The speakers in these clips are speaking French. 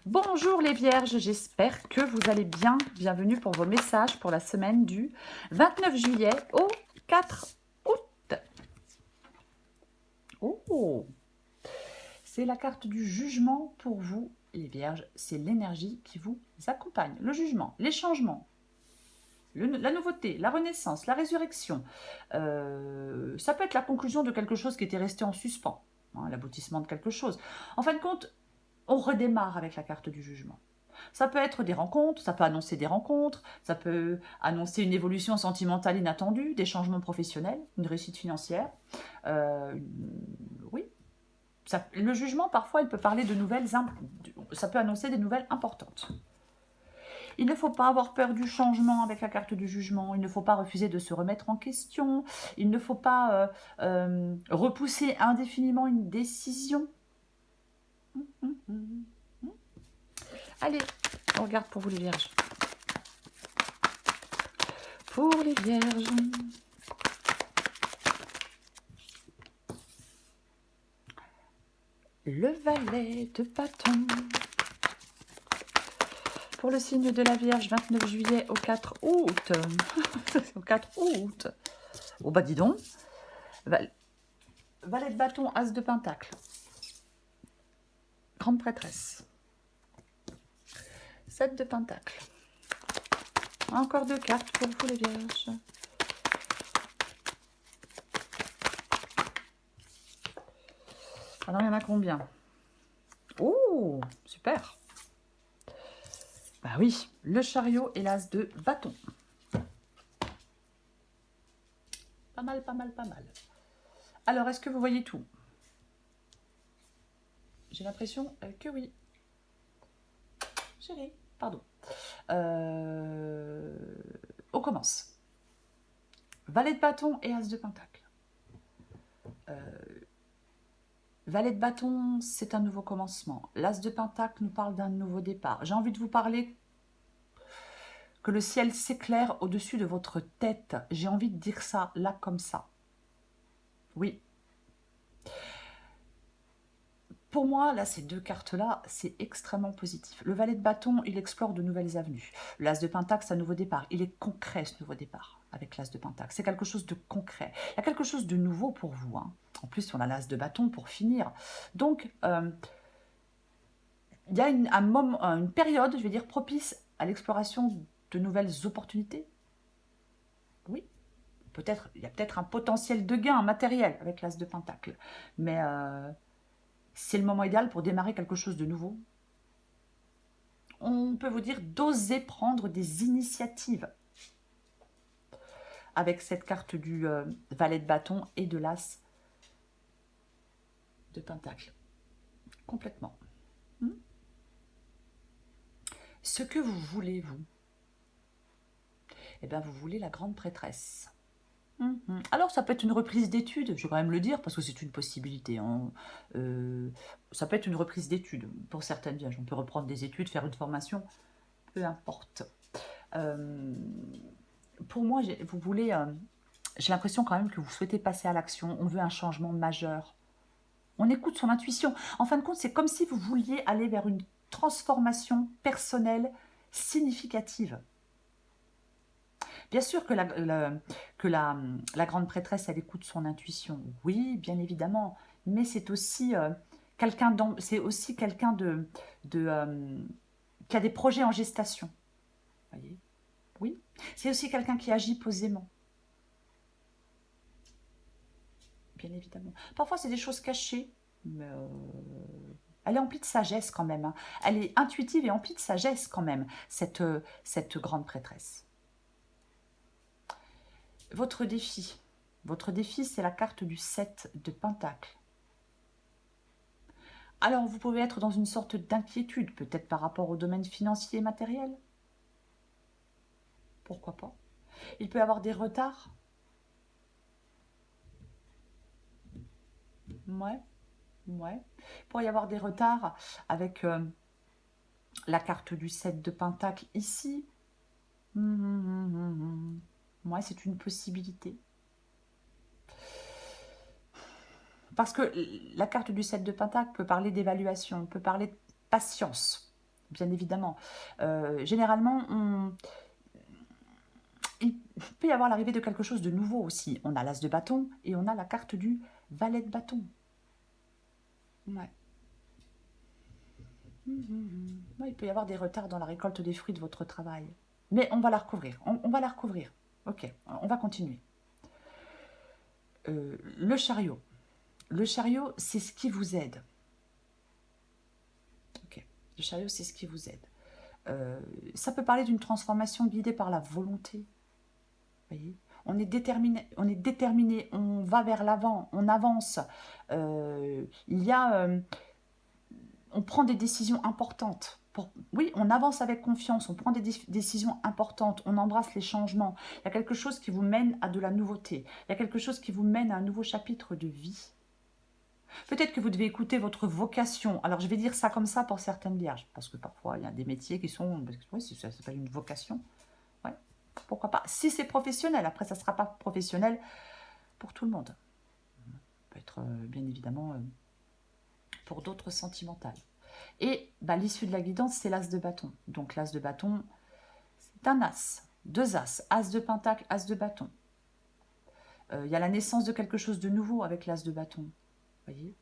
Bonjour les vierges, j'espère que vous allez bien. Bienvenue pour vos messages pour la semaine du 29 juillet au 4 août. Oh, c'est la carte du jugement pour vous les vierges. C'est l'énergie qui vous accompagne. Le jugement, les changements, la nouveauté, la renaissance, la résurrection. Ça peut être la conclusion de quelque chose qui était resté en suspens, hein, l'aboutissement de quelque chose. En fin de compte, on redémarre avec la carte du jugement. Ça peut être des rencontres, ça peut annoncer des rencontres, ça peut annoncer une évolution sentimentale inattendue, des changements professionnels, une réussite financière. Oui, le jugement, parfois, il peut parler de nouvelles, ça peut annoncer des nouvelles importantes. Il ne faut pas avoir peur du changement avec la carte du jugement, il ne faut pas refuser de se remettre en question, il ne faut pas repousser indéfiniment une décision. Allez, on regarde pour vous les vierges. Pour les vierges. Le valet de bâton. Pour le signe de la Vierge, 29 juillet au 4 août. Au 4 août. Oh bah dis donc. Valet de bâton, as de pentacle. Grande prêtresse. 7 de pentacle. Encore 2 cartes pour vous les vierges. Alors il y en a combien? Oh, super. Bah oui, le chariot et l'as de bâton. Pas mal, pas mal, pas mal. Alors, est-ce que vous voyez tout? J'ai l'impression que oui. Chérie, pardon. On commence. Valet de bâton et as de pentacle. Valet de bâton, c'est un nouveau commencement. L'as de pentacle nous parle d'un nouveau départ. J'ai envie de vous parler que le ciel s'éclaire au-dessus de votre tête. J'ai envie de dire ça là comme ça. Oui. Pour moi, là, ces deux cartes-là, c'est extrêmement positif. Le valet de bâton, il explore de nouvelles avenues. L'as de pentacle, c'est un nouveau départ. Il est concret, ce nouveau départ, avec l'as de pentacle. C'est quelque chose de concret. Il y a quelque chose de nouveau pour vous. Hein. En plus, on a l'as de bâton pour finir. Donc, il y a une période, je vais dire, propice à l'exploration de nouvelles opportunités. Oui. Peut-être, il y a peut-être un potentiel de gain matériel avec l'as de pentacle. Mais c'est le moment idéal pour démarrer quelque chose de nouveau. On peut vous dire d'oser prendre des initiatives avec cette carte du valet de bâton et de l'as de pentacle. Complètement. Ce que vous voulez, vous, eh bien, vous voulez la grande prêtresse. Alors, ça peut être une reprise d'études, je vais quand même le dire, parce que c'est une possibilité. Hein. Ça peut être une reprise d'études pour certaines vierges. On peut reprendre des études, faire une formation, peu importe. Pour moi, vous voulez... j'ai l'impression quand même que vous souhaitez passer à l'action. On veut un changement majeur. On écoute son intuition. En fin de compte, c'est comme si vous vouliez aller vers une transformation personnelle significative. Bien sûr que la grande prêtresse, elle écoute son intuition. Oui, bien évidemment. Mais c'est aussi quelqu'un qui a des projets en gestation. Voyez? Oui. C'est aussi quelqu'un qui agit posément. Bien évidemment. Parfois, c'est des choses cachées, mais elle est emplie de sagesse quand même. Hein. Elle est intuitive et emplie de sagesse quand même, cette grande prêtresse. Votre défi, c'est la carte du 7 de pentacle. Alors, vous pouvez être dans une sorte d'inquiétude, peut-être par rapport au domaine financier et matériel. Pourquoi pas? Il peut y avoir des retards. Ouais. Il pourrait y avoir des retards avec la carte du 7 de pentacle ici. Ouais, c'est une possibilité. Parce que la carte du 7 de pentacle peut parler d'évaluation, peut parler de patience. bien évidemment. Généralement, il peut y avoir l'arrivée de quelque chose de nouveau aussi. On a l'as de bâton et on a la carte du valet de bâton. Ouais. Ouais, il peut y avoir des retards dans la récolte des fruits de votre travail. Mais on va la recouvrir. On va la recouvrir. Ok, on va continuer. Le chariot. Le chariot, c'est ce qui vous aide. Ok, le chariot, c'est ce qui vous aide. Ça peut parler d'une transformation guidée par la volonté. Voyez, on est déterminé, on va vers l'avant, on avance. On prend des décisions importantes. Oui, on avance avec confiance, on prend des décisions importantes, on embrasse les changements. Il y a quelque chose qui vous mène à de la nouveauté. Il y a quelque chose qui vous mène à un nouveau chapitre de vie. Peut-être que vous devez écouter votre vocation. Alors, je vais dire ça comme ça pour certaines vierges, parce que parfois, il y a des métiers qui sont... Oui, ça s'appelle une vocation. Ouais, pourquoi pas. Si c'est professionnel, après, ça ne sera pas professionnel pour tout le monde. Ça peut être, bien évidemment, pour d'autres sentimentales. Et l'issue de la guidance, c'est l'as de bâton. Donc, l'as de bâton, c'est un as. Deux as. As de pentacle, as de bâton. Il y a la naissance de quelque chose de nouveau avec l'as de bâton. Vous voyez?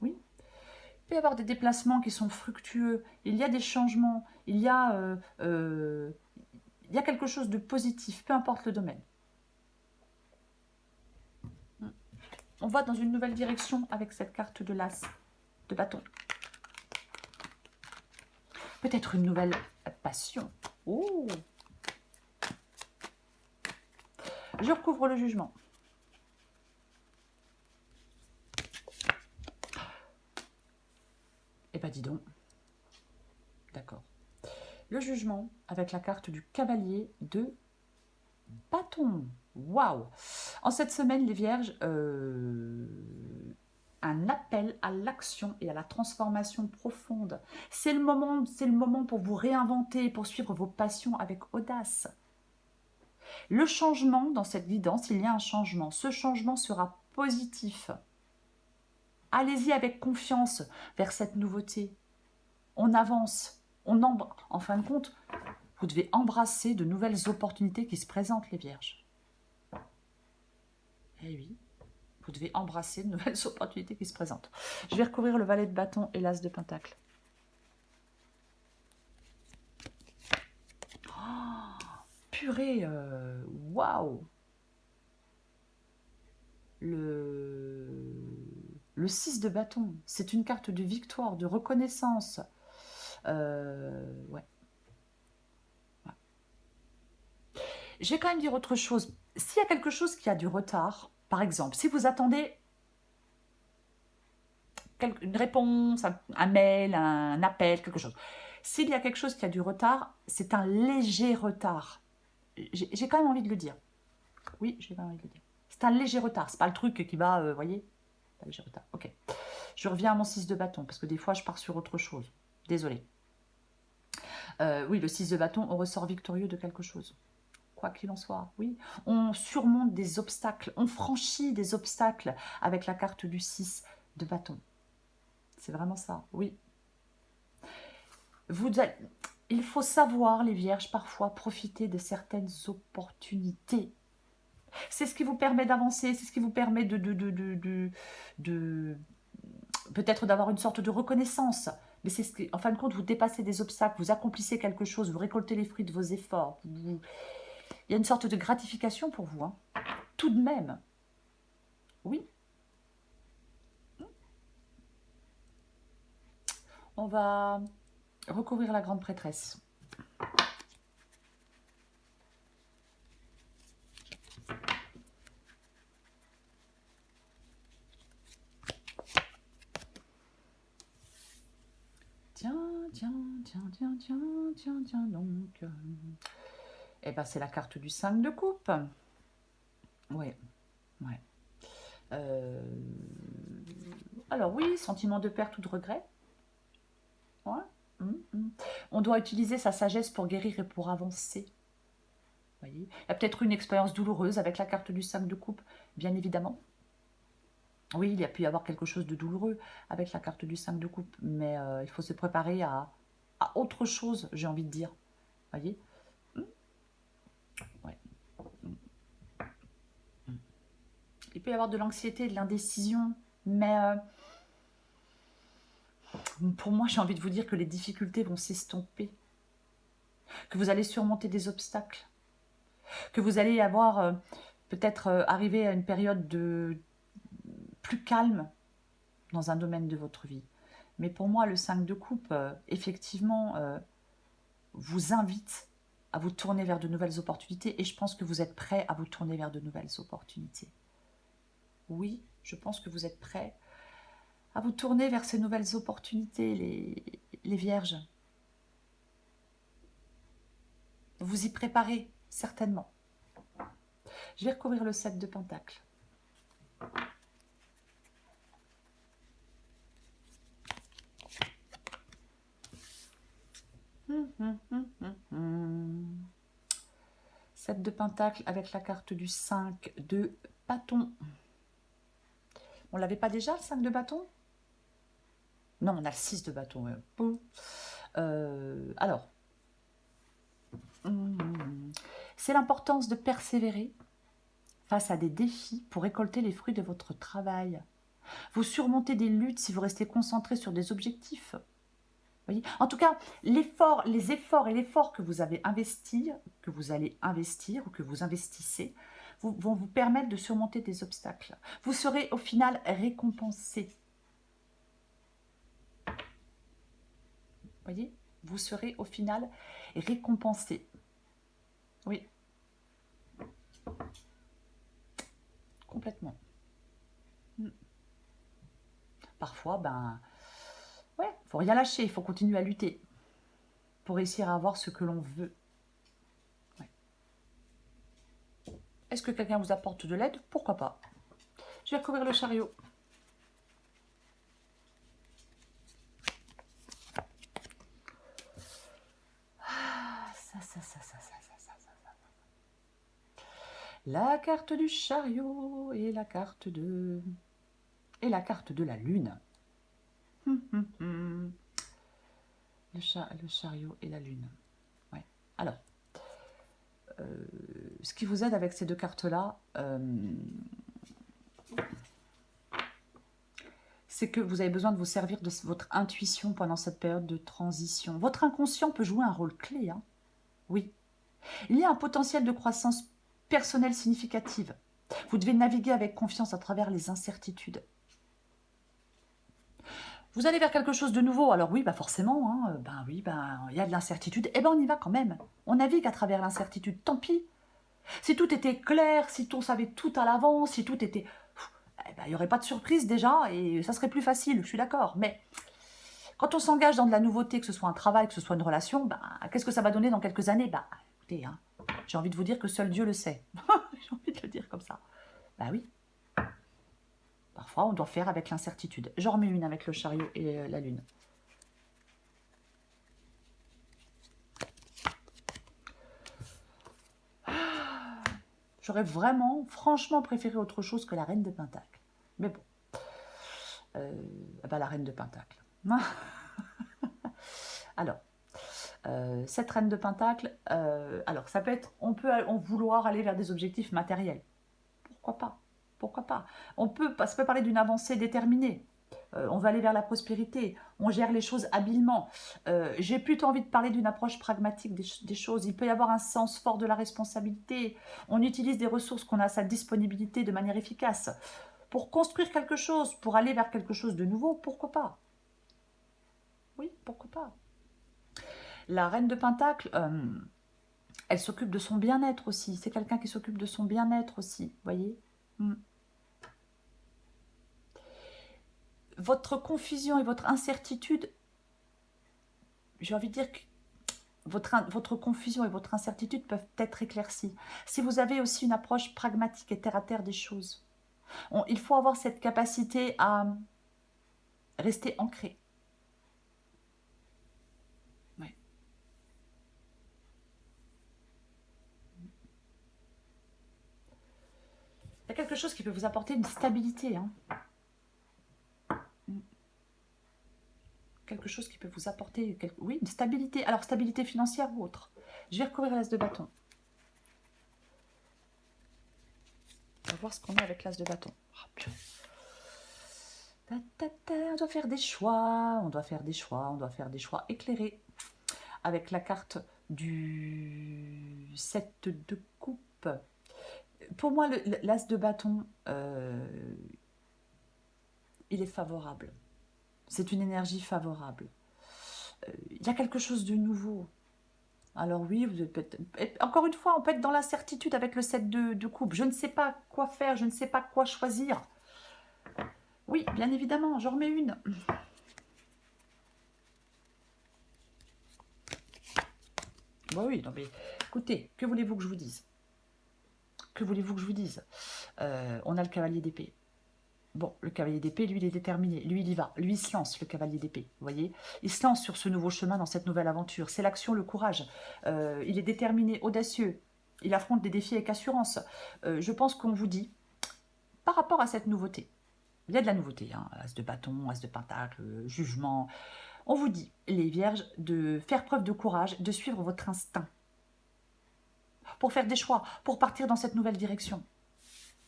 Oui. Il peut y avoir des déplacements qui sont fructueux, il y a des changements, il y a quelque chose de positif, peu importe le domaine. On va dans une nouvelle direction avec cette carte de l'as de bâton. Peut-être une nouvelle passion. Oh! Je recouvre le jugement. Eh ben dis donc. D'accord. Le jugement avec la carte du cavalier de bâton. Waouh! En cette semaine, les vierges, un appel à l'action et à la transformation profonde. C'est le moment pour vous réinventer, pour suivre vos passions avec audace. Le changement, dans cette guidance, il y a un changement. Ce changement sera positif. Allez-y avec confiance vers cette nouveauté. On avance. En fin de compte, vous devez embrasser de nouvelles opportunités qui se présentent, les vierges. Eh oui, vous devez embrasser de nouvelles opportunités qui se présentent. Je vais recouvrir le valet de bâton et l'as de pentacle. Oh, purée, waouh! Le 6 de bâton, c'est une carte de victoire, de reconnaissance. Ouais. Je vais quand même dire autre chose. S'il y a quelque chose qui a du retard, par exemple, si vous attendez une réponse, un mail, un appel, quelque chose. S'il y a quelque chose qui a du retard, c'est un léger retard. J'ai quand même envie de le dire. Oui, j'ai quand même envie de le dire. C'est un léger retard. C'est pas le truc qui va, vous voyez, un léger retard. Ok. Je reviens à mon 6 de bâton, parce que des fois, je pars sur autre chose. Désolée. Oui, le 6 de bâton, on ressort victorieux de quelque chose. Quoi qu'il en soit, oui. On surmonte des obstacles, on franchit des obstacles avec la carte du 6 de bâton. C'est vraiment ça, oui. Il faut savoir, les vierges, parfois profiter de certaines opportunités. C'est ce qui vous permet d'avancer, c'est ce qui vous permet de peut-être d'avoir une sorte de reconnaissance. Mais c'est ce qui, en fin de compte, vous dépassez des obstacles, vous accomplissez quelque chose, vous récoltez les fruits de vos efforts. Il y a une sorte de gratification pour vous, hein. Tout de même. Oui. On va recouvrir la grande prêtresse. Tiens, donc. Eh ben, c'est la carte du 5 de coupe. Ouais. Alors oui, sentiment de perte ou de regret. Ouais. On doit utiliser sa sagesse pour guérir et pour avancer. Voyez. Il y a peut-être une expérience douloureuse avec la carte du 5 de coupe, bien évidemment. Oui, il y a pu y avoir quelque chose de douloureux avec la carte du 5 de coupe, mais il faut se préparer à à autre chose, j'ai envie de dire. Voyez? Ouais. Il peut y avoir de l'anxiété, de l'indécision, mais pour moi, j'ai envie de vous dire que les difficultés vont s'estomper, que vous allez surmonter des obstacles, que vous allez avoir peut-être arriver à une période de plus calme dans un domaine de votre vie. Mais pour moi, le 5 de coupe, effectivement, vous invite à vous tourner vers de nouvelles opportunités et je pense que vous êtes prêt à vous tourner vers de nouvelles opportunités. Oui, je pense que vous êtes prêt à vous tourner vers ces nouvelles opportunités, les vierges. Vous y préparez, certainement. Je vais recouvrir le 7 de Pentacles. Hum. 7 de Pentacles avec la carte du 5 de bâton. On l'avait pas déjà, le 5 de bâton? Non, on a le 6 de bâton. Alors, c'est l'importance de persévérer face à des défis pour récolter les fruits de votre travail. Vous surmontez des luttes si vous restez concentré sur des objectifs. Voyez, en tout cas, les efforts et l'effort que vous avez investi, que vous allez investir ou que vous investissez, vont vous permettre de surmonter des obstacles. Vous serez au final récompensé. Voyez, vous serez au final récompensé. Oui. Complètement. Parfois, ouais, faut rien lâcher, il faut continuer à lutter pour réussir à avoir ce que l'on veut. Ouais. Est-ce que quelqu'un vous apporte de l'aide? Pourquoi pas? Je vais recouvrir le chariot. La carte du chariot et la carte de la lune. Le chariot et la lune. Ouais. Alors, ce qui vous aide avec ces deux cartes-là, c'est que vous avez besoin de vous servir de votre intuition pendant cette période de transition. Votre inconscient peut jouer un rôle clé. Hein. Oui. Il y a un potentiel de croissance personnelle significative. Vous devez naviguer avec confiance à travers les incertitudes. Vous allez vers quelque chose de nouveau. Alors oui, forcément, hein, il y a de l'incertitude. Eh on y va quand même. On navigue à travers l'incertitude. Tant pis. Si tout était clair, si on savait tout à l'avance, si tout était... il n'y aurait pas de surprise déjà et ça serait plus facile, je suis d'accord. Mais quand on s'engage dans de la nouveauté, que ce soit un travail, que ce soit une relation, qu'est-ce que ça va donner dans quelques années? Écoutez, hein, j'ai envie de vous dire que seul Dieu le sait. J'ai envie de le dire comme ça. Oui. Parfois, on doit faire avec l'incertitude. J'en remets une avec le chariot et la lune. J'aurais vraiment, franchement, préféré autre chose que la reine de Pentacle. Mais bon. La reine de Pentacle. Alors, cette reine de Pentacle, alors ça peut être, on peut vouloir aller vers des objectifs matériels. Pourquoi pas? Pourquoi pas? Ça peut parler d'une avancée déterminée. On va aller vers la prospérité, on gère les choses habilement. J'ai plutôt envie de parler d'une approche pragmatique des choses. Il peut y avoir un sens fort de la responsabilité. On utilise des ressources qu'on a à sa disponibilité de manière efficace. Pour construire quelque chose, pour aller vers quelque chose de nouveau, pourquoi pas? Oui, pourquoi pas? La reine de Pentacle, elle s'occupe de son bien-être aussi. C'est quelqu'un qui s'occupe de son bien-être aussi, vous voyez? Votre confusion et votre incertitude, j'ai envie de dire que votre confusion et votre incertitude peuvent être éclaircies. Si vous avez aussi une approche pragmatique et terre-à-terre des choses, il faut avoir cette capacité à rester ancré. Ouais. Il y a quelque chose qui peut vous apporter une stabilité. Hein. quelque chose qui peut vous apporter, oui, une stabilité. Alors, stabilité financière ou autre. Je vais recouvrir l'as de bâton. On va voir ce qu'on a avec l'as de bâton. Oh, on doit faire des choix, on doit faire des choix, on doit faire des choix éclairés. Avec la carte du 7 de coupe. Pour moi, l'as de bâton, il est favorable. C'est une énergie favorable. Il y a quelque chose de nouveau. Alors oui, vous êtes, encore une fois, on peut être dans l'incertitude avec le 7 de coupe. Je ne sais pas quoi faire, je ne sais pas quoi choisir. Oui, bien évidemment, j'en remets une. Bah oui, non mais écoutez, que voulez-vous que je vous dise? Que voulez-vous que je vous dise? On a le cavalier d'épée. Bon, le cavalier d'épée, lui, il est déterminé. Lui, il y va. Lui, il se lance, le cavalier d'épée. Vous voyez? Il se lance sur ce nouveau chemin, dans cette nouvelle aventure. C'est l'action, le courage. Il est déterminé, audacieux. Il affronte des défis avec assurance. Je pense qu'on vous dit, par rapport à cette nouveauté, il y a de la nouveauté, hein, as de bâton, as de pentacle, jugement. On vous dit, les vierges, de faire preuve de courage, de suivre votre instinct. Pour faire des choix, pour partir dans cette nouvelle direction.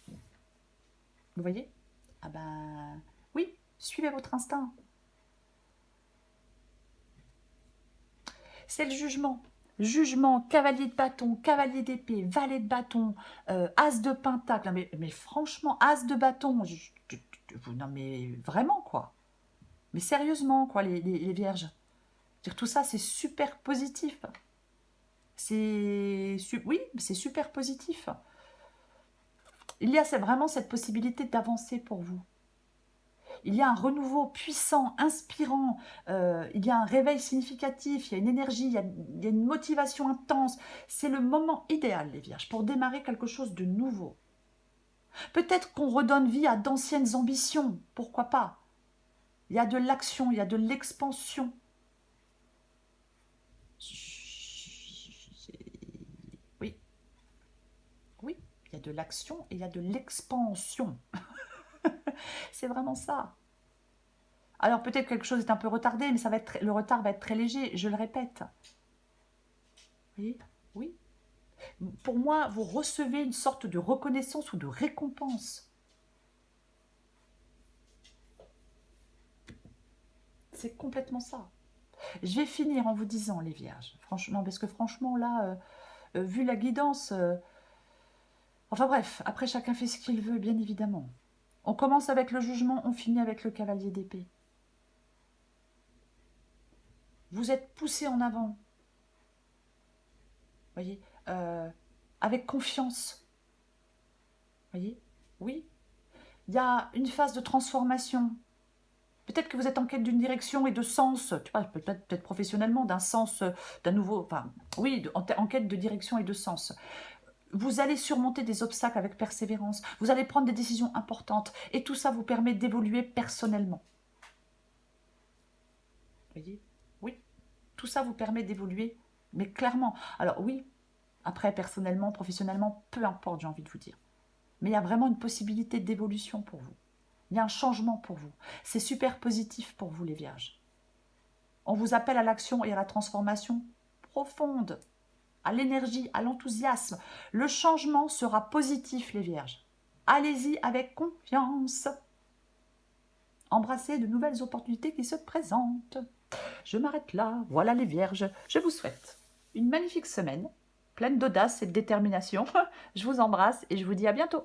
Vous voyez? Ah ben, oui, suivez votre instinct. C'est le jugement. Jugement, cavalier de bâton, cavalier d'épée, valet de bâton, as de pentacle. Mais franchement, as de bâton, non mais vraiment quoi. Mais sérieusement quoi, les vierges. Dire tout ça, c'est super positif. Oui, c'est super positif. Il y a vraiment cette possibilité d'avancer pour vous. Il y a un renouveau puissant, inspirant, il y a un réveil significatif, il y a une énergie, il y a une motivation intense. C'est le moment idéal, les vierges, pour démarrer quelque chose de nouveau. Peut-être qu'on redonne vie à d'anciennes ambitions, pourquoi pas. Il y a de l'action, il y a de l'expansion. Oui, oui, il y a de l'action et il y a de l'expansion. C'est vraiment ça. Alors peut-être quelque chose est un peu retardé, mais le retard va être très léger, je le répète. Vous voyez? Oui. Pour moi, vous recevez une sorte de reconnaissance ou de récompense. C'est complètement ça. Je vais finir en vous disant, les vierges, franchement, parce que franchement, là, vu la guidance, enfin bref, après chacun fait ce qu'il veut, bien évidemment. On commence avec le jugement, on finit avec le cavalier d'épée. Vous êtes poussé en avant. Vous voyez, avec confiance. Vous voyez? Oui. Il y a une phase de transformation. Peut-être que vous êtes en quête d'une direction et de sens, tu vois, peut-être professionnellement, d'un sens, d'un nouveau, enfin, oui, en quête de direction et de sens. Vous allez surmonter des obstacles avec persévérance, vous allez prendre des décisions importantes, et tout ça vous permet d'évoluer personnellement. Vous voyez? Oui, tout ça vous permet d'évoluer, mais clairement. Alors oui, après, personnellement, professionnellement, peu importe, j'ai envie de vous dire. Mais il y a vraiment une possibilité d'évolution pour vous. Il y a un changement pour vous. C'est super positif pour vous, les vierges. On vous appelle à l'action et à la transformation profonde, à l'énergie, à l'enthousiasme. Le changement sera positif, les vierges. Allez-y avec confiance. Embrassez de nouvelles opportunités qui se présentent. Je m'arrête là. Voilà, les vierges. Je vous souhaite une magnifique semaine, pleine d'audace et de détermination. Je vous embrasse et je vous dis à bientôt.